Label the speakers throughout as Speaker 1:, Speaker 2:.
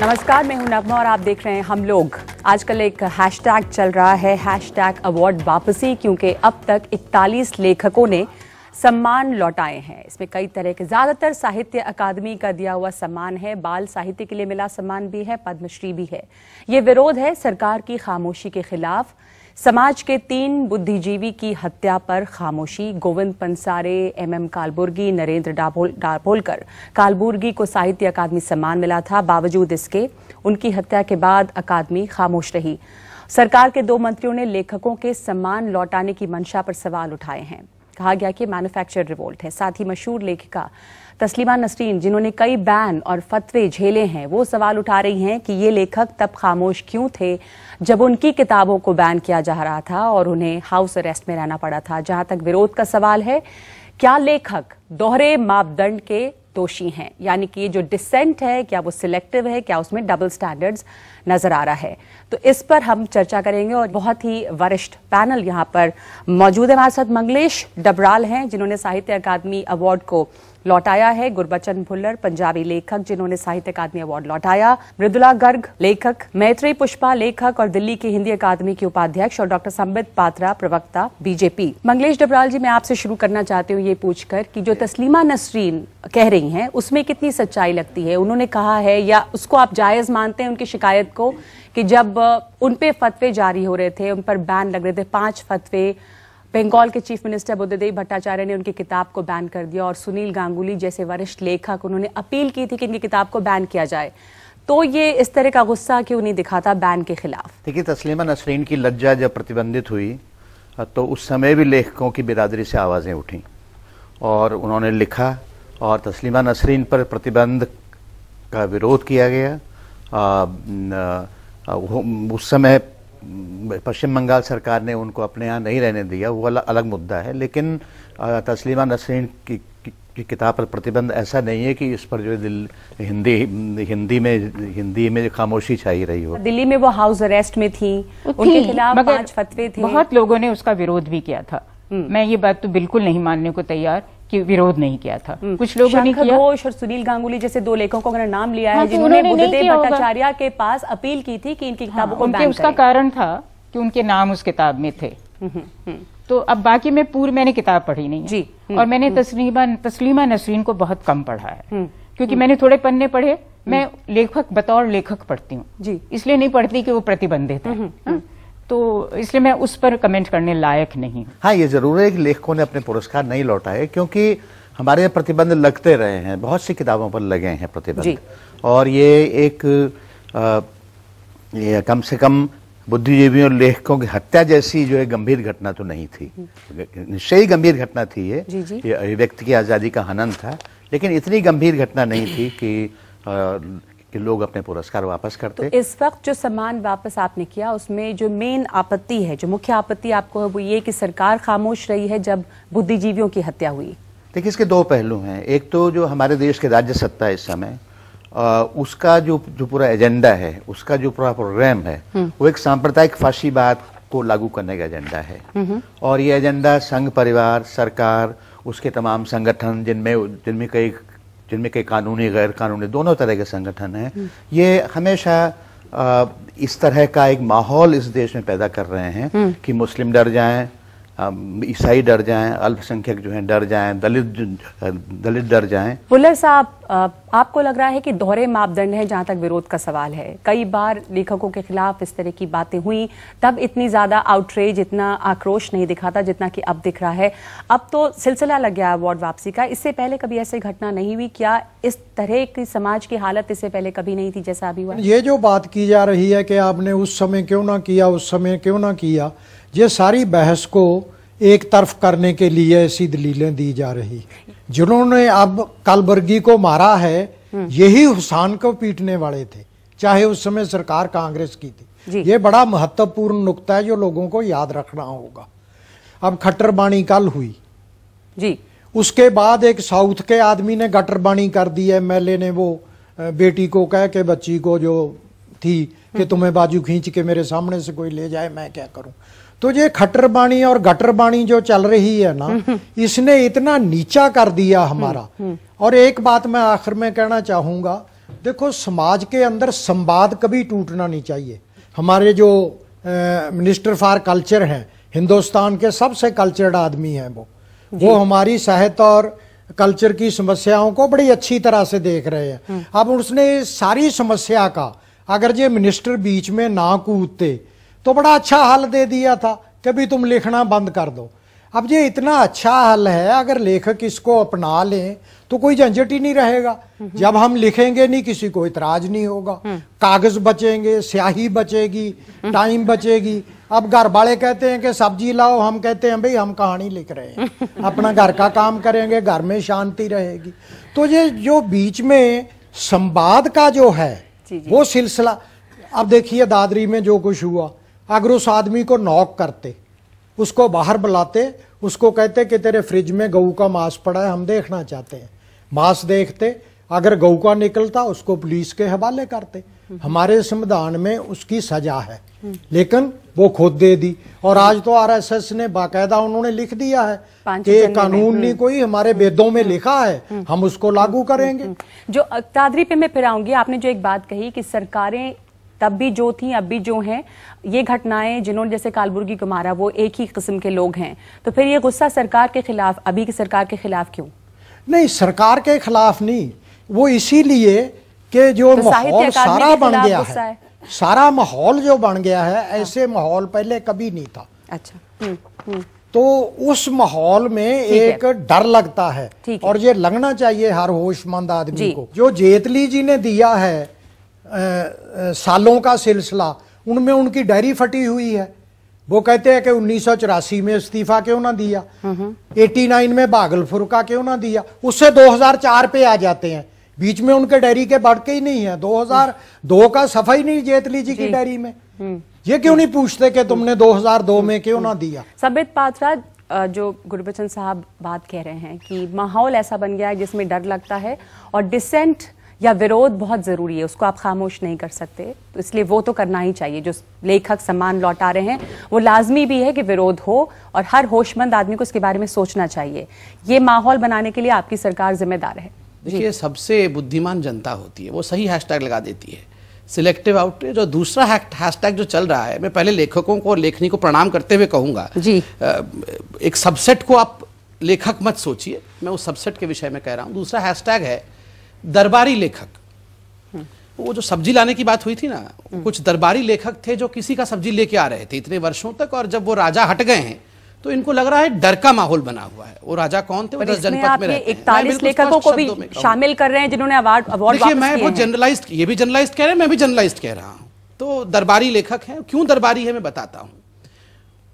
Speaker 1: नमस्कार, मैं हूं नगमा और आप देख रहे हैं हम लोग। आजकल एक हैशटैग चल रहा है, हैशटैग अवार्ड वापसी, क्योंकि अब तक 41 लेखकों ने सम्मान लौटाए हैं। इसमें कई तरह के, ज्यादातर साहित्य अकादमी का दिया हुआ सम्मान है, बाल साहित्य के लिए मिला सम्मान भी है, पद्मश्री भी है। ये विरोध है सरकार की खामोशी के खिलाफ। समाज के 3 बुद्धिजीवी की हत्या पर खामोशी। गोविंद पंसारे, MM कालबुर्गी, नरेंद्र दाभोलकर। कालबुर्गी को साहित्य अकादमी सम्मान मिला था, बावजूद इसके उनकी हत्या के बाद अकादमी खामोश रही। सरकार के 2 मंत्रियों ने लेखकों के सम्मान लौटाने की मंशा पर सवाल उठाए हैं। कहा गया कि मैन्युफैक्चर रिवोल्ट है। साथ ही मशहूर लेखिका तस्लीमा नसरीन, जिन्होंने कई बैन और फतवे झेले हैं, वो सवाल उठा रही हैं कि ये लेखक तब खामोश क्यों थे जब उनकी किताबों को बैन किया जा रहा था और उन्हें हाउस अरेस्ट में रहना पड़ा था। जहां तक विरोध का सवाल है, क्या लेखक दोहरे मापदंड के दोषी हैं, यानी कि ये जो डिसेंट है, क्या वो सिलेक्टिव है, क्या उसमें डबल स्टैंडर्ड्स नजर आ रहा है? तो इस पर हम चर्चा करेंगे और बहुत ही वरिष्ठ पैनल यहाँ पर मौजूद है। हमारे साथ मंगलेश डबराल हैं, जिन्होंने साहित्य अकादमी अवार्ड को लौटाया है। गुरबचन भुल्लर, पंजाबी लेखक, जिन्होंने साहित्य अकादमी अवार्ड लौटाया। मृदुला गर्ग, लेखक। मैत्री पुष्पा, लेखक और दिल्ली की हिंदी अकादमी की उपाध्यक्ष। और डॉक्टर संबित पात्रा, प्रवक्ता, बीजेपी। मंगलेश डबराल जी, मैं आपसे शुरू करना चाहती हूँ ये पूछकर कि जो तस्लीमा नसरीन कह रही हैं उसमें कितनी सच्चाई लगती है? उन्होंने कहा है, या उसको आप जायज मानते हैं उनकी शिकायत को, कि जब उन पे फतवे जारी हो रहे थे, उन पर बैन लग रहे थे, 5 फतवे, बंगाल के चीफ मिनिस्टर बुद्धदेव भट्टाचार्य ने उनकी किताब को बैन कर दिया और सुनील गांगुली जैसे वरिष्ठ लेखक, उन्होंने अपील की थी कि इनकी किताब को बैन किया जाए, तो ये इस तरह का गुस्सा क्यों नहीं दिखाता बैन के खिलाफ?
Speaker 2: देखिए, तस्लीमा नसरीन की लज्जा जब प्रतिबंधित हुई तो उस समय भी लेखकों की बिरादरी से आवाज़ें उठी और उन्होंने लिखा और तस्लीमा नसरीन पर प्रतिबंध का विरोध किया गया। उस समय पश्चिम बंगाल सरकार ने उनको अपने यहाँ नहीं रहने दिया, वो अलग मुद्दा है, लेकिन तस्लीमा नसरीन की किताब पर प्रतिबंध ऐसा नहीं है कि इस पर जो हिंदी में खामोशी छाई रही हो।
Speaker 1: दिल्ली में वो हाउस अरेस्ट में थी, उनके खिलाफ 5 फतवे थे,
Speaker 3: बहुत लोगों ने उसका विरोध भी किया था। मैं ये बात तो बिल्कुल नहीं मानने को तैयार कि विरोध नहीं किया था। कुछ लोगों ने किया।
Speaker 1: घोष और सुनील गांगुली जैसे 2 लेखकों का नाम लिया है, जिन्होंने बुद्धदेव भट्टाचार्य के पास अपील की थी कि इनकी किताबों को बैन करें।
Speaker 3: उसका कारण था कि उनके नाम उस किताब में थे। तो अब बाकी में मैंने किताब पढ़ी नहीं जी। और मैंने तस्लीमा नसरीन को बहुत कम पढ़ा है, क्योंकि मैंने थोड़े पन्ने पढ़े। मैं लेखक बतौर लेखक पढ़ती हूँ जी, इसलिए नहीं पढ़ती कि वो प्रतिबंधित है, तो इसलिए मैं उस पर कमेंट करने लायक नहीं हूँ।
Speaker 2: हाँ, ये जरूर है कि लेखकों ने अपने पुरस्कार नहीं लौटाए, क्योंकि हमारे यहाँ प्रतिबंध लगते रहे हैं, बहुत सी किताबों पर लगे हैं प्रतिबंध, और ये एक कम से कम बुद्धिजीवियों और लेखकों की हत्या जैसी जो है गंभीर घटना तो नहीं थी। निश्चय ही गंभीर घटना थी ये व्यक्ति की आज़ादी का हनन था, लेकिन इतनी गंभीर घटना नहीं थी कि लोग अपने पुरस्कार वापस करते।
Speaker 1: तो इस वक्त जो सम्मान वापस आपने किया, उसमें जो मेन आपत्ति है, जो मुख्य आपत्ति आपको है, वो ये कि सरकार खामोश रही है जब बुद्धिजीवियों की हत्या हुई।
Speaker 2: देखिए, इसके 2 पहलू हैं। एक तो जो हमारे देश के राज्य सत्ता है इस समय, उसका जो पूरा एजेंडा है, उसका जो पूरा प्रोग्राम है, वो एक सांप्रदायिक फाशीवाद को लागू करने का एजेंडा है। और ये एजेंडा संघ परिवार, सरकार, उसके तमाम संगठन, जिनमें कई कानूनी गैर कानूनी दोनों तरह के संगठन हैं, ये हमेशा इस तरह का एक माहौल इस देश में पैदा कर रहे हैं कि मुस्लिम डर जाएं, ईसाई डर जाएं, अल्पसंख्यक जो हैं डर जाएं, दलित डर जाएं।
Speaker 1: भुल्लर साहब, आपको लग रहा है कि दोहरे मापदंड है जहां तक विरोध का सवाल है? कई बार लेखकों के खिलाफ इस तरह की बातें हुई, तब इतनी ज्यादा आउटरेज, इतना आक्रोश नहीं दिखा था जितना कि अब दिख रहा है। अब तो सिलसिला लग गया अवार्ड वापसी का। इससे पहले कभी ऐसी घटना नहीं हुई? क्या इस तरह की समाज की हालत इससे पहले कभी नहीं थी जैसा अभी हुआ?
Speaker 4: ये जो बात की जा रही है कि आपने उस समय क्यों ना किया, उस समय क्यों ना किया, ये सारी बहस को एक तरफ करने के लिए ऐसी दलीलें दी जा रही। जिन्होंने अब कालबुर्गी को मारा है, यही हुसैन को पीटने वाले थे, चाहे उस समय सरकार कांग्रेस की थी। ये बड़ा महत्वपूर्ण नुक्ता है जो लोगों को याद रखना होगा। अब खट्टरबाणी कल हुई
Speaker 1: जी,
Speaker 4: उसके बाद एक साउथ के आदमी ने गटरबाणी कर दी है। MLA ने वो बेटी को कह के, बच्ची को जो थी, कि तुम्हें बाजू खींच के मेरे सामने से कोई ले जाए, मैं क्या करूं। तो ये खट्टरबाणी और गटरबाणी जो चल रही है ना, इसने इतना नीचा कर दिया हमारा। और एक बात मैं आखिर में कहना चाहूंगा देखो, समाज के अंदर संवाद कभी टूटना नहीं चाहिए। हमारे जो मिनिस्टर फॉर कल्चर हैं, हिंदुस्तान के सबसे कल्चर्ड आदमी हैं वो हमारी साहित्य और कल्चर की समस्याओं को बड़ी अच्छी तरह से देख रहे हैं। अब उसने सारी समस्या का अगर ये मिनिस्टर बीच में ना कूदते तो बड़ा अच्छा हल दे दिया था कि भी तुम लिखना बंद कर दो। अब ये इतना अच्छा हल है, अगर लेखक इसको अपना लें तो कोई झंझट ही नहीं रहेगा। जब हम लिखेंगे नहीं, किसी को इतराज नहीं होगा, कागज बचेंगे, स्याही बचेगी, टाइम बचेगी। अब घर वाले कहते हैं कि सब्जी लाओ, हम कहते हैं भाई हम कहानी लिख रहे हैं, अपना घर का काम करेंगे, घर में शांति रहेगी। तो ये जो बीच में संवाद का जो है वो सिलसिला, अब देखिए दादरी में जो कुछ हुआ, अगर उस आदमी को नॉक करते, उसको बाहर बुलाते, उसको कहते कि तेरे फ्रिज में गऊ का मांस पड़ा है, हम देखना चाहते हैं, मांस देखते, अगर गऊ का निकलता उसको पुलिस के हवाले करते। हमारे संविधान में उसकी सजा है, लेकिन वो खुद दे दी। और आज तो आरएसएस ने बाकायदा उन्होंने लिख दिया है कि कानून नहीं कोई, हमारे वेदों में लिखा है, हम उसको लागू करेंगे।
Speaker 1: जो दादरी पे मैं फिर आऊंगी, आपने जो एक बात कही कि सरकारें तब भी जो थी अब भी जो हैं, ये घटनाएं जिन्होंने जैसे कालबुर्गी को मारा वो एक ही किस्म के लोग हैं, तो फिर ये गुस्सा सरकार के खिलाफ, अभी की सरकार के खिलाफ क्यों?
Speaker 4: नहीं, सरकार के खिलाफ नहीं, वो इसीलिए कि जो माहौल सारा बन गया है, सारा माहौल जो बन गया है, ऐसे माहौल पहले कभी नहीं था।
Speaker 1: अच्छा।
Speaker 4: तो उस माहौल में एक डर लगता है, और ये लगना चाहिए हर होशमंद आदमी को। जो जेतली जी ने दिया है सालों का सिलसिला, उनमें उनकी डायरी फटी हुई है। वो कहते हैं कि 1984 में इस्तीफा क्यों ना दिया, 89 में भागलपुर का क्यों ना दिया, उससे 2004 पे आ जाते हैं। बीच में उनके डायरी के बढ़ के ही नहीं है, 2002 का सफाई नहीं जेतली जी की डायरी में। ये क्यों नहीं पूछते कि तुमने 2002 में क्यों ना दिया?
Speaker 1: सबित पात्रा, जो गुरबचन साहब बात कह रहे हैं कि माहौल ऐसा बन गया है जिसमें डर लगता है और डिसेंट या विरोध बहुत जरूरी है, उसको आप खामोश नहीं कर सकते, तो इसलिए वो तो करना ही चाहिए। जो लेखक सम्मान लौटा रहे हैं वो लाजमी भी है कि विरोध हो और हर होशमंद आदमी को इसके बारे में सोचना चाहिए। ये माहौल बनाने के लिए आपकी सरकार जिम्मेदार है।
Speaker 5: देखिए, सबसे बुद्धिमान जनता होती है, वो सही हैशटैग लगा देती है, सिलेक्टिव आउटरीच। जो दूसरा हैशटैग जो चल रहा है, मैं पहले लेखकों को और लेखनी को प्रणाम करते हुए कहूंगा जी, एक सबसेट को आप लेखक मत सोचिए, मैं उस सबसेट के विषय में कह रहा हूं। दूसरा हैशटैग है दरबारी लेखक। वो जो सब्जी लाने की बात हुई थी ना, कुछ दरबारी लेखक थे जो किसी का सब्जी लेके आ रहे थे इतने वर्षों तक, और जब वो राजा हट गए हैं तो इनको लग रहा है डर का माहौल बना हुआ है। वो राजा कौन थे? वो 10 जनपद में रहते हैं।
Speaker 1: 41 लेखकों को भी शामिल कर रहे हैं जिन्होंने अवार्ड
Speaker 5: देखिए, मैं वो जनरलाइज्ड, ये भी जनरलाइज्ड कह रहे हैं, मैं भी जनरलाइज्ड कह रहा हूं। तो दरबारी लेखक हैं। क्यों दरबारी है मैं बताता हूं।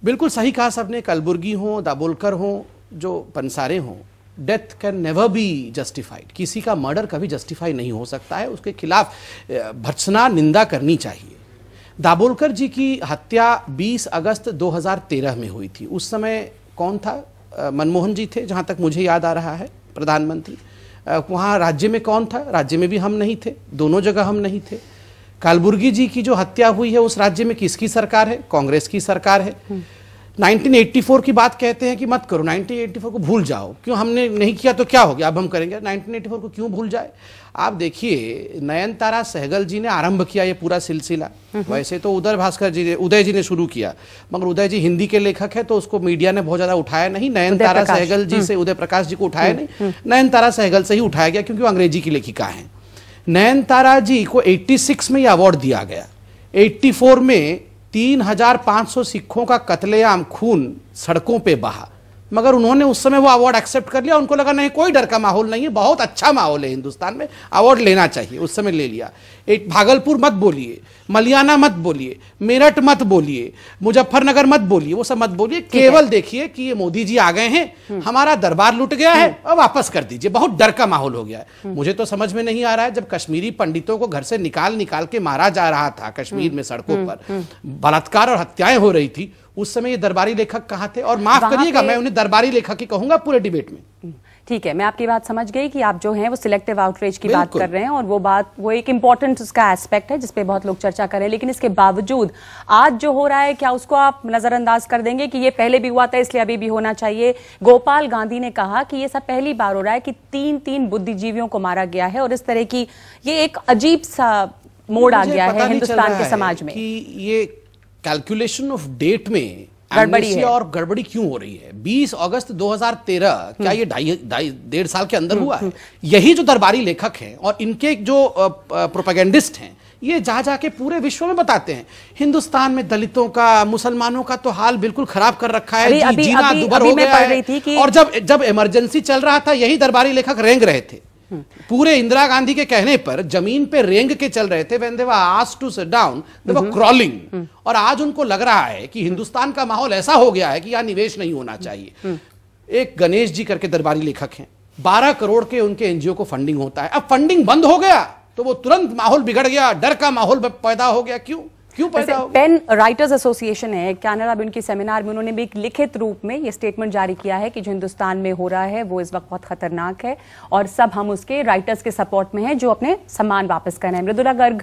Speaker 5: बिल्कुल सही कहा सबने, कलबुर्गी हो, दाभोलकर हो, जो पंसारे हो, death can never be justified. किसी का मर्डर कभी जस्टिफाई नहीं हो सकता है, उसके खिलाफ भर्त्सना निंदा करनी चाहिए। दाभोलकर जी की हत्या 20 अगस्त 2013 में हुई थी। उस समय कौन था? मनमोहन जी थे, जहां तक मुझे याद आ रहा है, प्रधानमंत्री। वहां राज्य में कौन था? राज्य में भी हम नहीं थे, दोनों जगह हम नहीं थे। कालबुर्गी जी की जो हत्या हुई है उस राज्य में किसकी सरकार है? कांग्रेस की सरकार है। 1984 की बात कहते हैं कि मत करो, 1984 को भूल जाओ। क्यों? हमने नहीं किया तो क्या हो गया, अब हम करेंगे। 1984 को क्यों भूल जाए? आप देखिए, नयनतारा सहगल जी ने आरंभ किया ये पूरा सिलसिला। वैसे तो उदय जी ने शुरू किया, मगर उदय जी हिंदी के लेखक है तो उसको मीडिया ने बहुत ज्यादा उठाया नहीं। नयनतारा सहगल जी से उदय प्रकाश जी को उठाया नहीं, नयनतारा सहगल से ही उठाया गया क्योंकि वो अंग्रेजी की लेखिका है। नयनतारा जी को 86 में यह अवार्ड दिया गया। 84 में 3500 सिखों का कत्लेआम, खून सड़कों पे बहा, मगर उन्होंने उस समय वो अवार्ड एक्सेप्ट कर लिया। उनको लगा नहीं, कोई डर का माहौल नहीं है, बहुत अच्छा माहौल है हिंदुस्तान में, अवार्ड लेना चाहिए। उस समय ले लिया। एक भागलपुर मत बोलिए, मलियाना मत बोलिए, मेरठ मत बोलिए, मुजफ्फरनगर मत बोलिए, वो सब मत बोलिए, केवल देखिए कि ये मोदी जी आ गए हैं, हमारा दरबार लुट गया है और वापस कर दीजिए। बहुत डर का माहौल हो गया है। मुझे तो समझ में नहीं आ रहा है, जब कश्मीरी पंडितों को घर से निकाल के मारा जा रहा था कश्मीर में सड़कों पर, बलात्कार और हत्याएं हो रही थी, उस समय ये दरबारी लेखक कहां थे? और माफ करिएगा, मैं उन्हें दरबारी लेखक ही कहूंगा पूरे डिबेट में।
Speaker 1: ठीक है, मैं आपकी बात समझ गई कि आप जो हैं वो सिलेक्टिव आउटरीच की बात कर रहे हैं और वो एक इम्पोर्टेंट उसका एस्पेक्ट है जिसपे बहुत लोग चर्चा कर रहे हैं, लेकिन इसके बावजूद आज जो हो रहा है क्या उसको आप नजरअंदाज कर देंगे कि ये पहले भी हुआ था इसलिए अभी भी होना चाहिए? गोपाल गांधी ने कहा कि ये सब पहली बार हो रहा है कि 3 बुद्धिजीवियों को मारा गया है और इस तरह की ये एक अजीब सा मोड़ आ गया है हिंदुस्तान के समाज में।
Speaker 5: कि ये कैलकुलेशन ऑफ डेट में गड़बड़ी है और गड़बड़ी क्यों हो रही है? 20 अगस्त 2013 क्या ये 1.5 साल के अंदर हुआ है? यही जो दरबारी लेखक हैं और इनके जो प्रोपेगेंडिस्ट हैं ये जा जाके पूरे विश्व में बताते हैं हिंदुस्तान में दलितों का, मुसलमानों का तो हाल बिल्कुल खराब कर रखा है, जीना दुभर हो गया है। और जब इमरजेंसी चल रहा था यही दरबारी लेखक रेंग रहे थे। पूरे इंदिरा गांधी के कहने पर जमीन पे रेंग के चल रहे थे। when they were asked to sit down, they were crawling। और आज उनको लग रहा है कि हिंदुस्तान का माहौल ऐसा हो गया है कि यहाँ निवेश नहीं होना चाहिए। एक गणेश जी करके दरबारी लेखक हैं, 12 करोड़ के उनके एनजीओ को फंडिंग होता है। अब फंडिंग बंद हो गया तो वो तुरंत माहौल बिगड़ गया, डर का माहौल पैदा हो गया। क्यों पैदा हो?
Speaker 1: पेन राइटर्स एसोसिएशन है कनाडा में, उनकी सेमिनार में उन्होंने भी एक लिखित रूप में ये स्टेटमेंट जारी किया है कि जो हिंदुस्तान में हो रहा है वो इस वक्त बहुत खतरनाक है और सब हम उसके राइटर्स के सपोर्ट में हैं जो अपने सम्मान वापस कर रहे हैं। मृदुला गर्ग,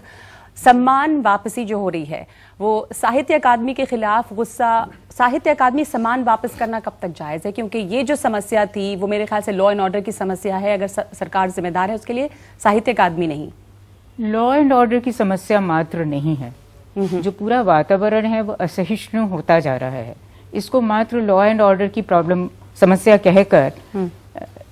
Speaker 1: सम्मान वापसी जो हो रही है वो साहित्य अकादमी के खिलाफ गुस्सा, साहित्य अकादमी सम्मान वापस करना कब तक जायज है? क्योंकि ये जो समस्या थी वो मेरे ख्याल से लॉ एंड ऑर्डर की समस्या है, अगर सरकार जिम्मेदार है उसके लिए, साहित्य अकादमी नहीं।
Speaker 3: लॉ एंड ऑर्डर की समस्या मात्र नहीं है, जो पूरा वातावरण है वो असहिष्णु होता जा रहा है। इसको मात्र लॉ एंड ऑर्डर की प्रॉब्लम समस्या कहकर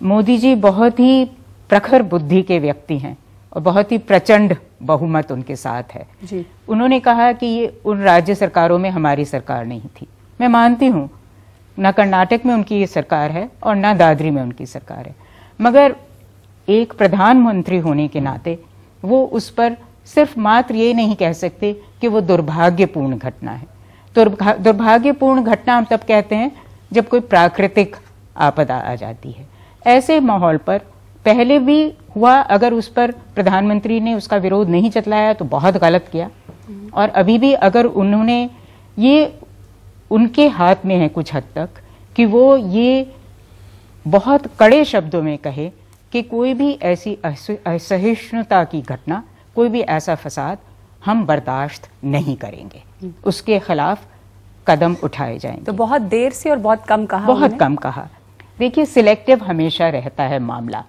Speaker 3: मोदी जी बहुत ही प्रखर बुद्धि के व्यक्ति हैं और बहुत ही प्रचंड बहुमत उनके साथ है जी। उन्होंने कहा कि ये उन राज्य सरकारों में हमारी सरकार नहीं थी। मैं मानती हूँ न कर्नाटक में उनकी ये सरकार है और न दादरी में उनकी सरकार है, मगर एक प्रधानमंत्री होने के नाते वो उस पर सिर्फ मात्र ये नहीं कह सकते कि वो दुर्भाग्यपूर्ण घटना है। दुर्भाग्यपूर्ण घटना हम तब कहते हैं जब कोई प्राकृतिक आपदा आ जाती है। ऐसे माहौल पर पहले भी हुआ, अगर उस पर प्रधानमंत्री ने उसका विरोध नहीं जताया तो बहुत गलत किया, और अभी भी अगर उन्होंने ये उनके हाथ में है कुछ हद तक कि वो ये बहुत कड़े शब्दों में कहे कि कोई भी ऐसी असहिष्णुता की घटना, कोई भी ऐसा फसाद हम बर्दाश्त नहीं करेंगे, उसके खिलाफ कदम उठाए जाएंगे।
Speaker 1: तो बहुत देर से और बहुत कम कहा,
Speaker 3: बहुत कम कहा। देखिए, सिलेक्टिव हमेशा रहता है मामला।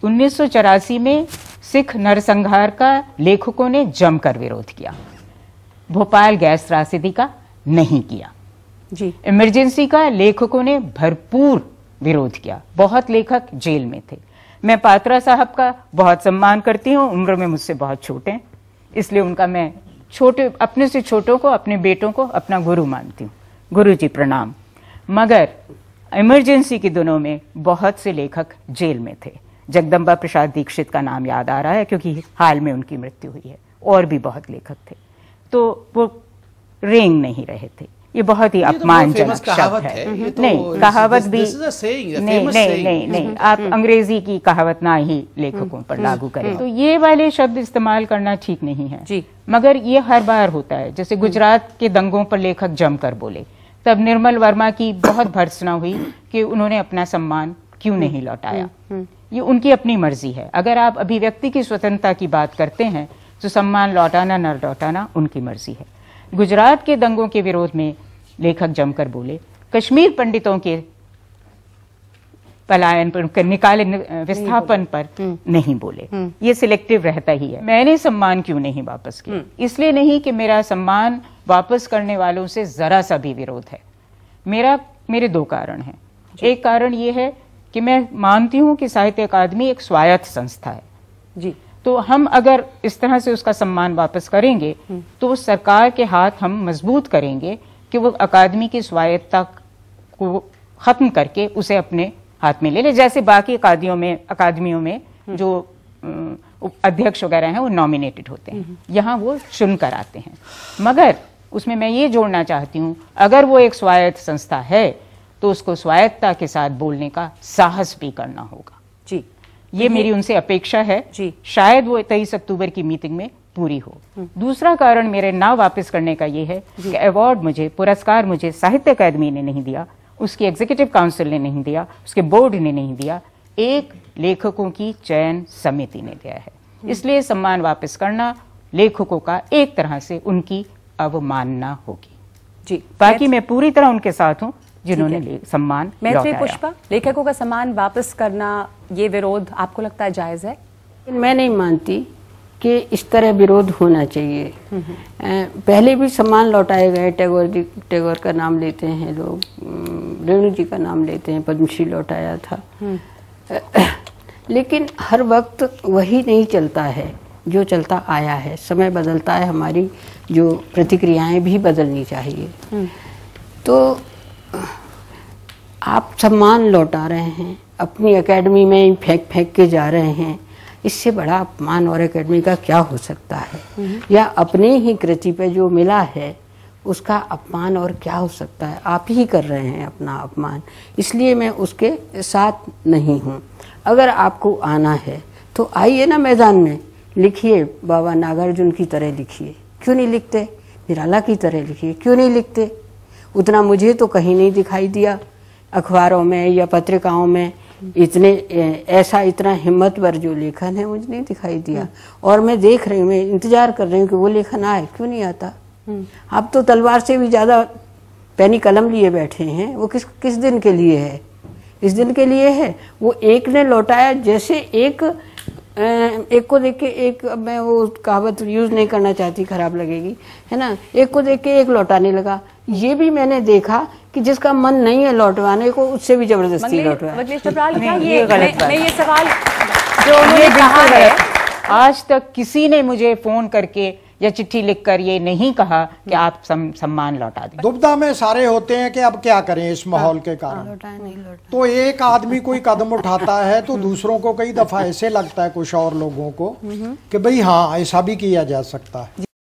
Speaker 3: 1984 में सिख नरसंहार का लेखकों ने जमकर विरोध किया, भोपाल गैस त्रासदी का नहीं किया
Speaker 1: जी।
Speaker 3: इमरजेंसी का लेखकों ने भरपूर विरोध किया, बहुत लेखक जेल में थे। मैं पात्रा साहब का बहुत सम्मान करती हूँ, उम्र में मुझसे बहुत छोटे हैं, इसलिए उनका मैं छोटे, अपने से छोटों को, अपने बेटों को अपना गुरु मानती हूँ। गुरु जी प्रणाम। मगर इमरजेंसी के दिनों में बहुत से लेखक जेल में थे। जगदम्बा प्रसाद दीक्षित का नाम याद आ रहा है क्योंकि हाल में उनकी मृत्यु हुई है, और भी बहुत लेखक थे। तो वो रेंग नहीं रहे थे। ये बहुत ही अपमानजनक शब्द है। नहीं, कहावत भी नहीं, आप अंग्रेजी की कहावत ना ही लेखकों पर लागू करें। तो ये वाले शब्द इस्तेमाल करना ठीक नहीं है जी। मगर ये हर बार होता है। जैसे गुजरात के दंगों पर लेखक जमकर बोले, तब निर्मल वर्मा की बहुत भर्त्सना हुई कि उन्होंने अपना सम्मान क्यों नहीं लौटाया। ये उनकी अपनी मर्जी है। अगर आप अभिव्यक्ति की स्वतंत्रता की बात करते हैं तो सम्मान लौटाना न लौटाना उनकी मर्जी है। गुजरात के दंगों के विरोध में लेखक जमकर बोले, कश्मीर पंडितों के पलायन पर, निकाले विस्थापन पर नहीं बोले। ये सिलेक्टिव रहता ही है। मैंने सम्मान क्यों नहीं वापस किया? इसलिए नहीं कि मेरा सम्मान वापस करने वालों से जरा सा भी विरोध है। मेरे दो कारण हैं। एक कारण ये है कि मैं मानती हूं कि साहित्य अकादमी एक स्वायत्त संस्था है जी। तो हम अगर इस तरह से उसका सम्मान वापस करेंगे तो सरकार के हाथ हम मजबूत करेंगे कि वो अकादमी की स्वायत्तता को खत्म करके उसे अपने हाथ में ले ले। जैसे बाकी अकादमियों में जो अध्यक्ष वगैरह हैं वो नॉमिनेटेड होते हैं, यहाँ वो चुनकर आते हैं। मगर उसमें मैं ये जोड़ना चाहती हूँ, अगर वो एक स्वायत्त संस्था है तो उसको स्वायत्तता के साथ बोलने का साहस भी करना होगा जी। ये मेरी उनसे अपेक्षा है जी। शायद वो 23 अक्टूबर की मीटिंग में पूरी हो। दूसरा कारण मेरे ना वापस करने का ये है कि अवार्ड मुझे, पुरस्कार मुझे साहित्य अकादमी ने नहीं दिया, उसकी एग्जीक्यूटिव काउंसिल ने नहीं दिया, उसके बोर्ड ने नहीं दिया, एक लेखकों की चयन समिति ने दिया है। इसलिए सम्मान वापस करना लेखकों का एक तरह से उनकी अवमानना होगी।
Speaker 1: जी,
Speaker 3: बाकी मैं पूरी तरह उनके साथ हूं जिन्होंने सम्मान
Speaker 1: मैत्री
Speaker 3: लौटाया।
Speaker 1: पुष्पा, लेखकों का सम्मान वापस करना, ये विरोध आपको लगता है जायज है?
Speaker 6: मैं नहीं मानती कि इस तरह विरोध होना चाहिए। पहले भी सम्मान लौटाए गए, टैगोर का नाम लेते हैं लोग, रेणु जी का नाम लेते हैं, पद्मश्री लौटाया था। लेकिन हर वक्त वही नहीं चलता है जो चलता आया है, समय बदलता है, हमारी जो प्रतिक्रियाएं भी बदलनी चाहिए। तो आप सम्मान लौटा रहे हैं, अपनी एकेडमी में फेंक फेंक के जा रहे हैं, इससे बड़ा अपमान और एकेडमी का क्या हो सकता है? या अपने ही कृति पे जो मिला है उसका अपमान और क्या हो सकता है? आप ही कर रहे हैं अपना अपमान, इसलिए मैं उसके साथ नहीं हूँ। अगर आपको आना है तो आइए ना मैदान में, लिखिए, बाबा नागार्जुन की तरह लिखिए, क्यों नहीं लिखते? निराला की तरह लिखिए, क्यों नहीं लिखते? उतना मुझे तो कहीं नहीं दिखाई दिया अखबारों में या पत्रिकाओं में, इतना हिम्मतवर जो लेखन है मुझे नहीं दिखाई दिया। और मैं देख रही हूँ, मैं इंतजार कर रही हूँ कि वो लेखन आए, क्यों नहीं आता? आप तो तलवार से भी ज्यादा पैनी कलम लिए बैठे हैं। वो किस दिन के लिए है? इस दिन के लिए है। वो एक ने लौटाया, जैसे एक को देख के एक, मैं वो कहावत यूज नहीं करना चाहती, खराब लगेगी, है ना, एक को देख के एक लौटाने लगा। ये भी मैंने देखा कि जिसका मन नहीं है लौटवाने को, उससे भी जबरदस्ती लौटवाया।
Speaker 3: ये गलत बात।
Speaker 1: ये सवाल जो उन्होंने कहा है,
Speaker 3: आज तक किसी ने मुझे फोन करके या चिट्ठी लिखकर ये नहीं कहा कि आप सम्मान लौटा दें।
Speaker 4: दुविधा में सारे होते हैं कि अब क्या करें इस माहौल के कारण। तो एक आदमी कोई कदम उठाता है तो दूसरों को कई दफा ऐसे लगता है, कुछ और लोगों को, कि भाई हाँ, ऐसा भी किया जा सकता है।